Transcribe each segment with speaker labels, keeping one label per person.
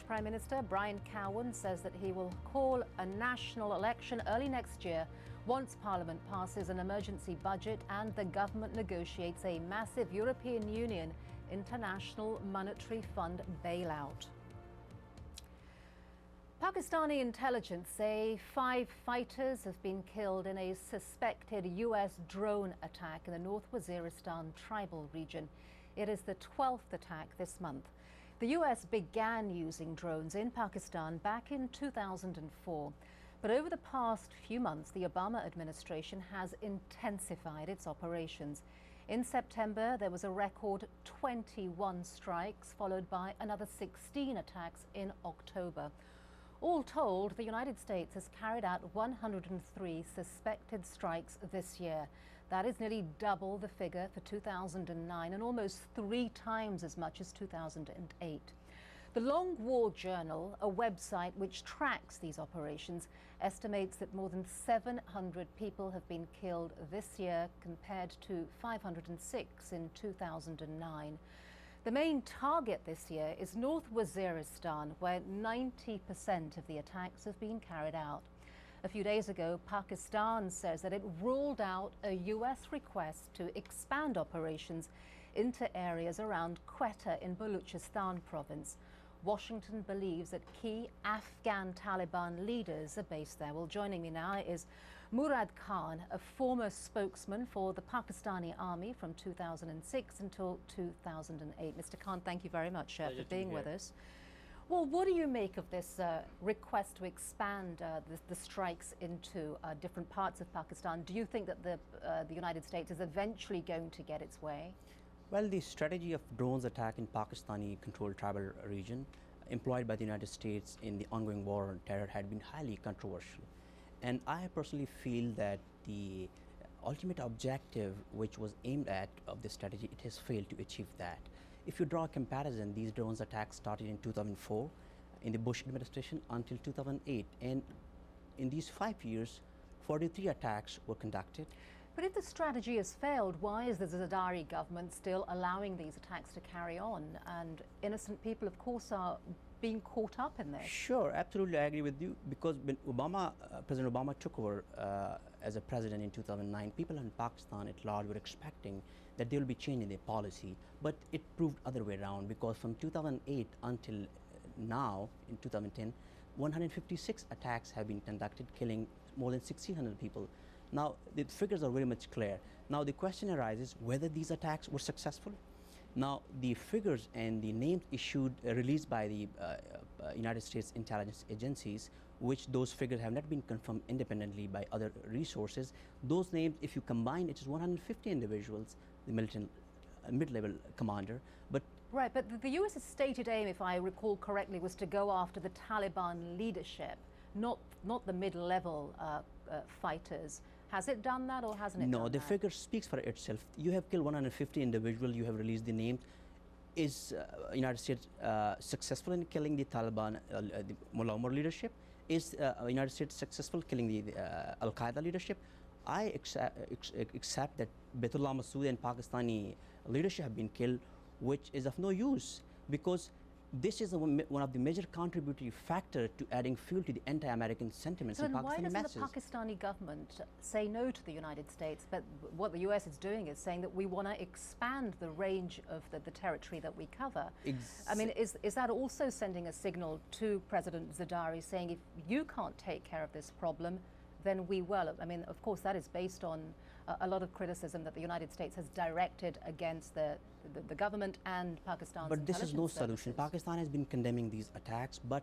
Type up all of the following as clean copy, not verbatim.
Speaker 1: Prime Minister Brian Cowen says that he will call a national election early next year once Parliament passes an emergency budget and the government negotiates a massive European Union International Monetary Fund bailout. Pakistani intelligence say 5 fighters have been killed in a suspected US drone attack in the North Waziristan tribal region. It is the 12th attack this month. The US began using drones in Pakistan back in 2004. But over the past few months, the Obama administration has intensified its operations. In September, there was a record 21 strikes, followed by another 16 attacks in October. All told, the United States has carried out 103 suspected strikes this year. That is nearly double the figure for 2009 and almost 3 times as much as 2008. The Long War Journal, a website which tracks these operations, estimates that more than 700 people have been killed this year compared to 506 in 2009. The main target this year is North Waziristan, where 90% of the attacks have been carried out. A few days ago, Pakistan says that it ruled out a US request to expand operations into areas around Quetta in Baluchistan province. Washington believes that key Afghan Taliban leaders are based there. Well, joining me now is Murad Khan, a former spokesman for the Pakistani army from 2006 until 2008. Mr. Khan, thank you very much for being with us. Well, what do you make of this request to expand the strikes into different parts of Pakistan? Do you think that the United States is eventually going to get its way?
Speaker 2: Well, the strategy of drones attack in Pakistani-controlled tribal region employed by the United States in the ongoing war on terror had been highly controversial. And I personally feel that the ultimate objective which was aimed at of this strategy, it has failed to achieve that. If you draw a comparison, these drones attacks started in 2004 in the Bush administration until 2008. And in these 5 years, 43 attacks were conducted.
Speaker 1: But if the strategy has failed, why is the Zardari government still allowing these attacks to carry on? And innocent people, of course, are being caught up in this.
Speaker 2: Sure, absolutely, I agree with you. Because when President Obama took over as a president in 2009, people in Pakistan at large were expecting that there will be change in their policy. But it proved other way around, because from 2008 until now, in 2010, 156 attacks have been conducted, killing more than 1,600 people. Now, the figures are very much clear. Now, the question arises whether these attacks were successful. Now, the figures and the names released by the United States intelligence agencies, which those figures have not been confirmed independently by other resources, those names, if you combine, it is 150 individuals, the militant mid-level commander. But
Speaker 1: right, but the US's stated aim, if I recall correctly, was to go after the Taliban leadership, not the mid-level fighters. Has it done that or hasn't it done that?
Speaker 2: No, the figure speaks for itself. You have killed 150 individuals, you have released the names. Is United States successful in killing the Taliban, the Mullah Omar leadership? Is United States successful killing the Al-Qaeda leadership? I accept that Baitullah Masood and Pakistani leadership have been killed, which is of no use, because this is one of the major contributory factors to adding fuel to the anti-American sentiments in Pakistani masses.
Speaker 1: Why doesn't the Pakistani government say no to the United States? But what the US is doing is saying that we want to expand the range of the territory that we cover. I mean, is that also sending a signal to President Zardari saying, if you can't take care of this problem, then we will? I mean, of course, that is based on a lot of criticism that the United States has directed against the government and Pakistan's
Speaker 2: But this is no solution.
Speaker 1: services.
Speaker 2: Pakistan has been condemning these attacks, but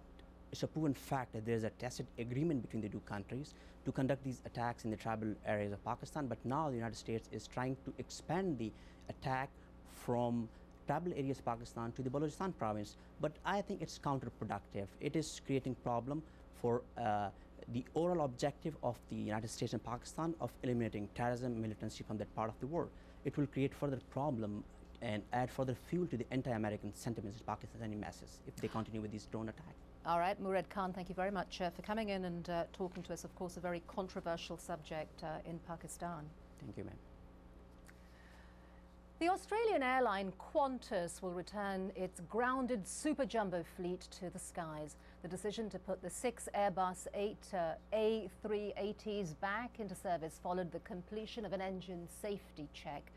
Speaker 2: it's a proven fact that there is a tacit agreement between the two countries to conduct these attacks in the tribal areas of Pakistan. But now the United States is trying to expand the attack from tribal areas of Pakistan to the Balochistan province. But I think it's counterproductive. It is creating problem for the overall objective of the United States and Pakistan of eliminating terrorism, militancy from that part of the world. It will create further problem and add further fuel to the anti-American sentiments in Pakistani masses if they continue with these drone attacks.
Speaker 1: All right, Murad Khan, thank you very much for coming in and talking to us, of course, a very controversial subject in Pakistan.
Speaker 2: Thank you, ma'am.
Speaker 1: The Australian airline Qantas will return its grounded super jumbo fleet to the skies. The decision to put the 6 Airbus 8 A380s back into service followed the completion of an engine safety check.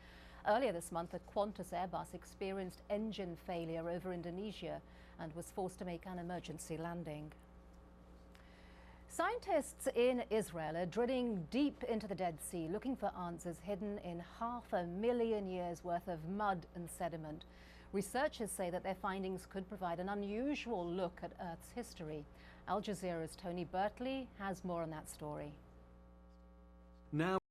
Speaker 1: Earlier this month, a Qantas Airbus experienced engine failure over Indonesia and was forced to make an emergency landing. Scientists in Israel are drilling deep into the Dead Sea, looking for answers hidden in 500,000 years worth of mud and sediment. Researchers say that their findings could provide an unusual look at Earth's history. Aljazeera's Tony Bertley has more on that story.
Speaker 3: Now